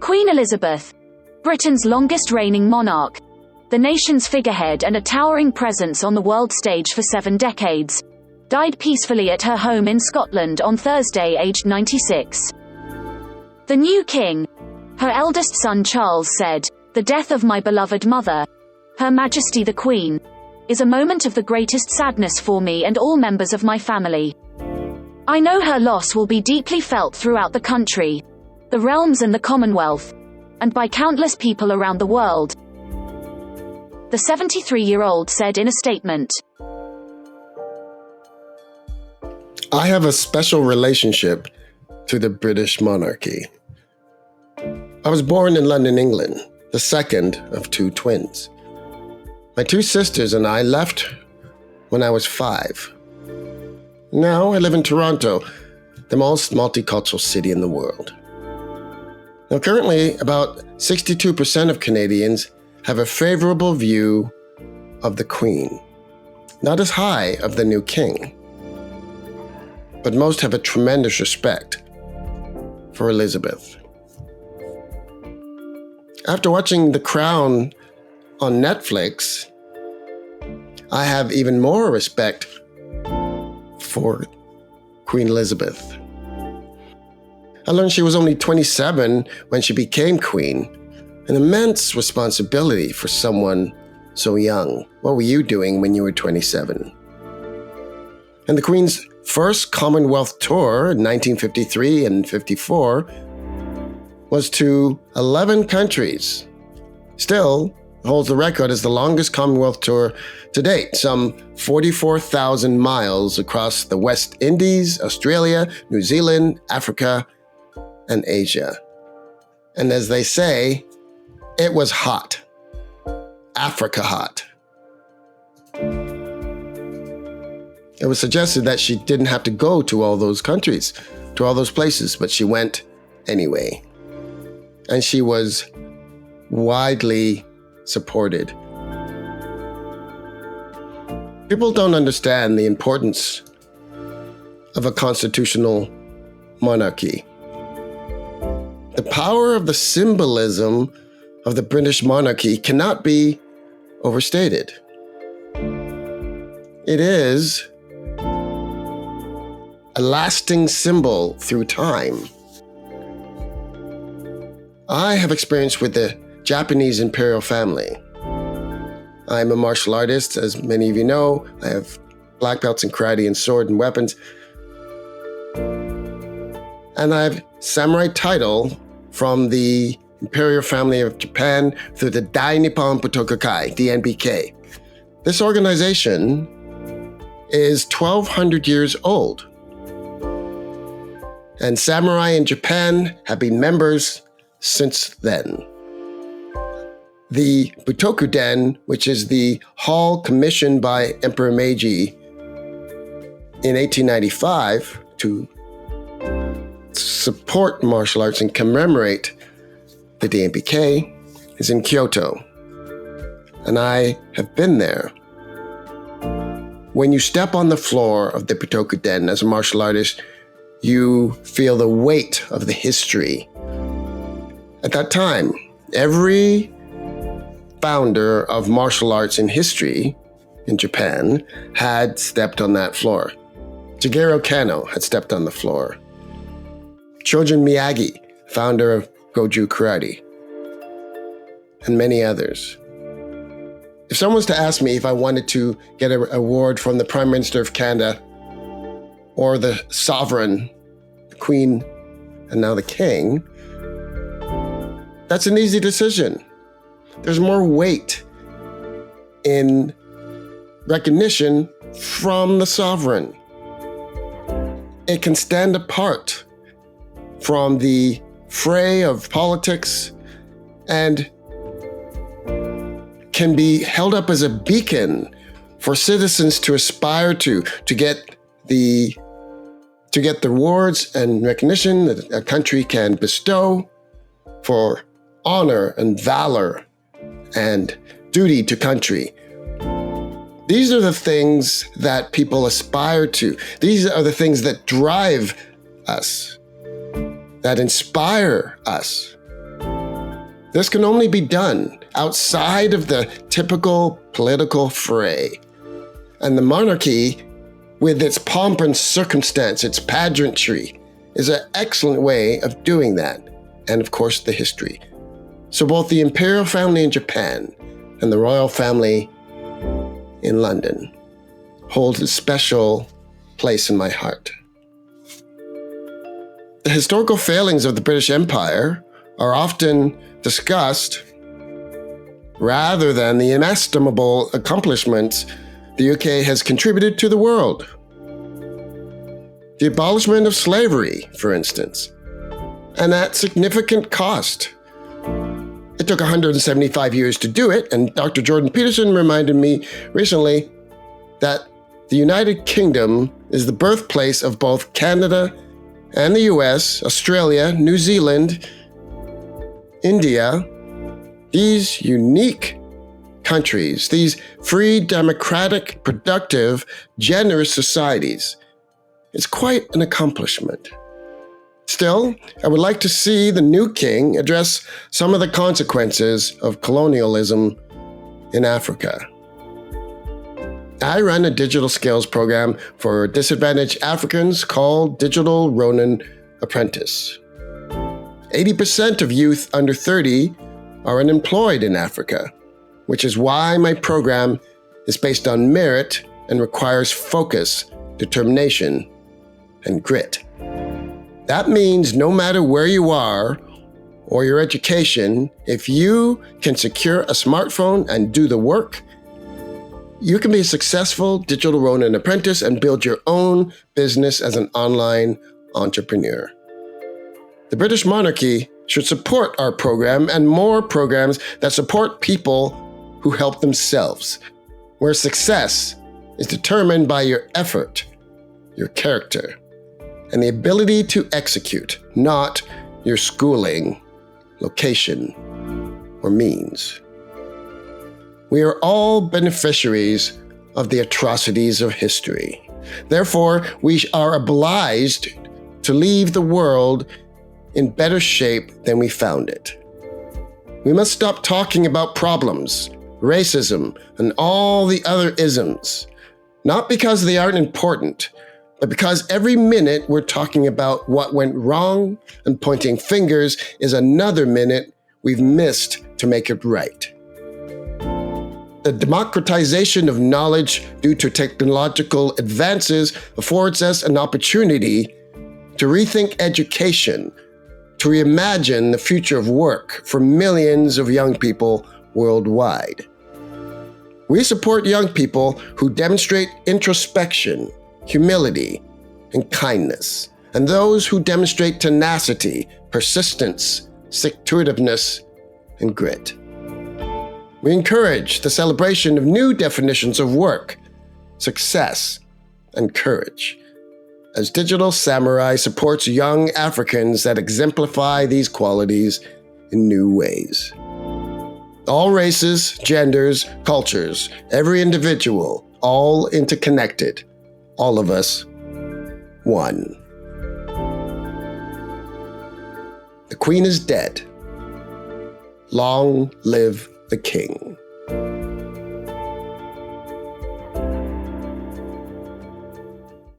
Queen Elizabeth, Britain's longest reigning monarch, the nation's figurehead and a towering presence on the world stage for 7 decades, died peacefully at her home in Scotland on Thursday, aged 96. The new king, her eldest son Charles, said, "The death of my beloved mother, Her Majesty the Queen, is a moment of the greatest sadness for me and all members of my family. I know her loss will be deeply felt throughout the country, the realms and the Commonwealth, and by countless people around the world," the 73-year-old said in a statement. I have a special relationship to the British monarchy. I was born in London, England, the second of 2 twins. My 2 sisters and I left when I was 5. Now I live in Toronto, the most multicultural city in the world. Now currently, about 62% of Canadians have a favorable view of the Queen, not as high of the new king, but most have a tremendous respect for Elizabeth. After watching The Crown on Netflix, I have even more respect for Queen Elizabeth. I learned she was only 27 when she became queen, an immense responsibility for someone so young. What were you doing when you were 27? And the Queen's first Commonwealth tour in 1953 and 54 was to 11 countries. Still holds the record as the longest Commonwealth tour to date, some 44,000 miles across the West Indies, Australia, New Zealand, Africa, and Asia. And as they say, it was hot. Africa hot. It was suggested that she didn't have to go to all those countries, to all those places, but she went anyway. And she was widely supported. People don't understand the importance of a constitutional monarchy. The power of the symbolism of the British monarchy cannot be overstated. It is a lasting symbol through time. I have experience with the Japanese imperial family. I'm a martial artist, as many of you know. I have black belts in karate and sword and weapons. And I have samurai title from the imperial family of Japan through the Dai Nippon Butokukai, DNBK. This organization is 1,200 years old. And samurai in Japan have been members since then. The Butokuden, which is the hall commissioned by Emperor Meiji in 1895 to support martial arts and commemorate the DNBK, is in Kyoto. And I have been there. When you step on the floor of the Butokuden as a martial artist, you feel the weight of the history. At that time, every founder of martial arts in history in Japan had stepped on that floor. Shigeru Kano had stepped on the floor. Chojun Miyagi, founder of Goju Karate, and many others. If someone was to ask me if I wanted to get an award from the Prime Minister of Canada or the Sovereign, the Queen, and now the King, that's an easy decision. There's more weight in recognition from the sovereign. It can stand apart from the fray of politics and can be held up as a beacon for citizens to aspire to get the rewards and recognition that a country can bestow for honor and valor and duty to country. These are the things that people aspire to. These are the things that drive us, that inspire us. This can only be done outside of the typical political fray. And the monarchy, with its pomp and circumstance, its pageantry, is an excellent way of doing that. And of course, the history. So both the imperial family in Japan and the royal family in London hold a special place in my heart. The historical failings of the British Empire are often discussed rather than the inestimable accomplishments the UK has contributed to the world. The abolishment of slavery, for instance, and at significant cost. It took 175 years to do it, and Dr. Jordan Peterson reminded me recently that the United Kingdom is the birthplace of both Canada and the US, Australia, New Zealand, India. These unique countries, these free, democratic, productive, generous societies. It's quite an accomplishment. Still, I would like to see the new king address some of the consequences of colonialism in Africa. I run a digital skills program for disadvantaged Africans called Digital Ronin Apprentice. 80% of youth under 30 are unemployed in Africa, which is why my program is based on merit and requires focus, determination, and grit. That means no matter where you are or your education, if you can secure a smartphone and do the work, you can be a successful digital Ronin apprentice and build your own business as an online entrepreneur. The British monarchy should support our program and more programs that support people who help themselves, where success is determined by your effort, your character, and the ability to execute, not your schooling, location, or means. We are all beneficiaries of the atrocities of history. Therefore, we are obliged to leave the world in better shape than we found it. We must stop talking about problems, racism, and all the other isms, not because they aren't important, but because every minute we're talking about what went wrong and pointing fingers is another minute we've missed to make it right. The democratization of knowledge due to technological advances affords us an opportunity to rethink education, to reimagine the future of work for millions of young people worldwide. We support young people who demonstrate introspection, humility, and kindness, and those who demonstrate tenacity, persistence, stick-to-itiveness, and grit. We encourage the celebration of new definitions of work, success, and courage, as Digital Samurai supports young Africans that exemplify these qualities in new ways. All races, genders, cultures, every individual, all interconnected, all of us, one. The Queen is dead. Long live the King.